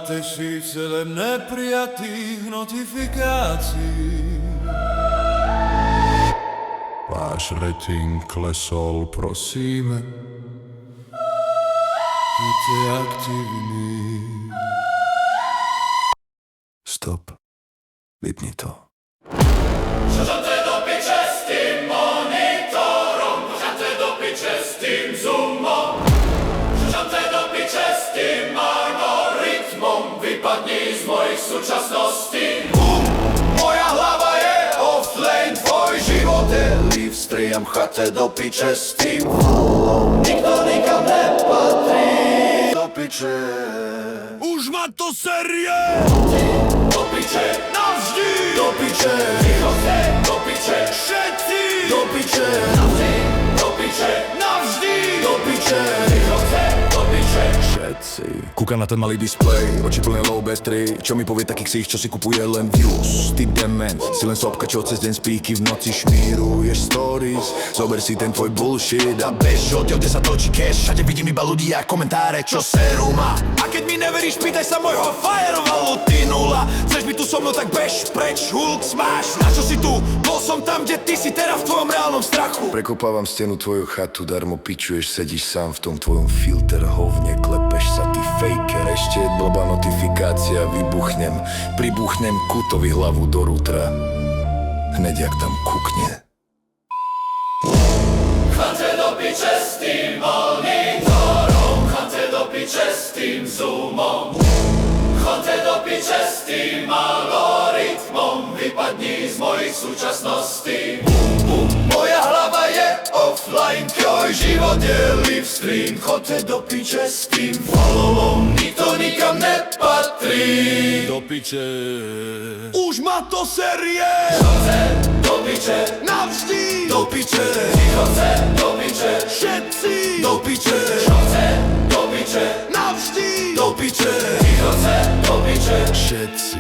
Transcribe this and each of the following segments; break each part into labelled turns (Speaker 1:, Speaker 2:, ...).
Speaker 1: 1007 neprijatých notifikácií.
Speaker 2: Váš rating klesol, prosíme.
Speaker 1: Buďte aktívni.
Speaker 2: Stop. Vypni to.
Speaker 3: Žaďte do piče s tým monitorom, žaďte do piče s tým zoomom, žaďte do piče s tým algoritmom, vypadni z mojich súčasností. Moja hlava je offlane, tvoj život je livestream, žaďte do piče s tým follow, nikto nikam nepatrí. Do piče.
Speaker 1: Už ma to série!
Speaker 3: Do piče,
Speaker 1: Navždy!
Speaker 3: do piče, ticho se, do piče,
Speaker 1: Všetci!
Speaker 3: do piče, navždy, do piče,
Speaker 1: Navždy!
Speaker 3: do piče, ticho se, do piče.
Speaker 2: Všetci. Kúkam na ten malý displej, oči plné low battery. Čo mi povie taký ksích, čo si kupuje len views? Ty dement, si len sopka, čo cez deň spíky, v noci šmíruješ stories. Zober si ten tvoj bullshit a bež, odtiaľ sa točí cash. Všade vidím iba ľudí a komentáre, čo serú ma. A keď mi neveríš, pýtaj sa mojho firevallu, ty nula. Chceš byť tu so mnou, tak bež preč, Hulk smash. Na čo si tu? Bol som tam, kde ty si teraz v tvojom reálnom strachu.
Speaker 4: Prekopávam stenu tvoju chatu, darmo pičuješ, sedíš sám v tom tvojom filter hovne, klepeš sa ty faker, ešte je blbá notifikácia, vybuchnem, pribuchnem kutovi hlavu do rútra, hneď jak tam kukne.
Speaker 3: Chante do piče s tým monitorom, chante do piče s tým zoomom, chante do piče s tým algoritmom, vypadni z mojich súčasností. Moja hlava je offline, tvoj život je livestream, chodte do piče s tým followom, nikto nikam nepatrí.
Speaker 1: Do piče!
Speaker 2: Už ma to série!
Speaker 3: Chodte do piče,
Speaker 2: Navždy!
Speaker 3: do piče, chodte do piče,
Speaker 2: Všetci!
Speaker 3: do piče, chodte do piče,
Speaker 2: Navždy!
Speaker 3: do piče, chodte do piče.
Speaker 2: Všetci.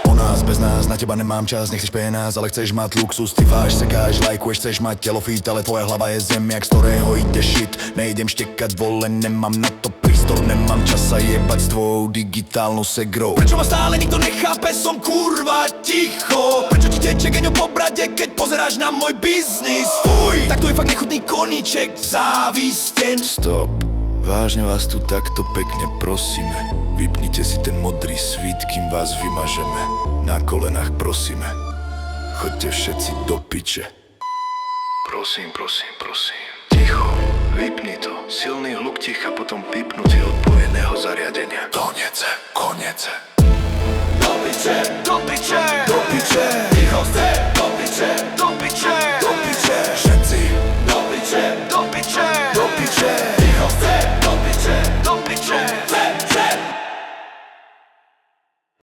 Speaker 2: O nás, bez nás, na teba nemám čas, nechceš pénaz, ale chceš mať luxus. Ty váš, sekáš, lajkuješ, chceš mať telo fit, ale tvoja hlava je zemiak, z ktorého ide shit. Nejdem štekať vole, nemám na to prístor, nemám čas sa jebať s tvojou digitálnou segrou. Prečo ma stále nikto nechápe, som kurva ticho? Prečo ti teče geňo po brade, keď pozeráš na môj biznis? Fuj, tak to je fakt nechutný koníček, závisten.
Speaker 4: Stop, vážne vás tu takto pekne prosíme. Vypnite si ten modrý svít, kým vás vymažeme. Na kolenách prosíme. Choďte všetci do piče. Prosím, prosím, prosím. Ticho, vypni to. Silný hluk ticha, potom vypnutie odpojeného zariadenia.
Speaker 2: Konece, konece.
Speaker 3: Do piče,
Speaker 2: Do piče!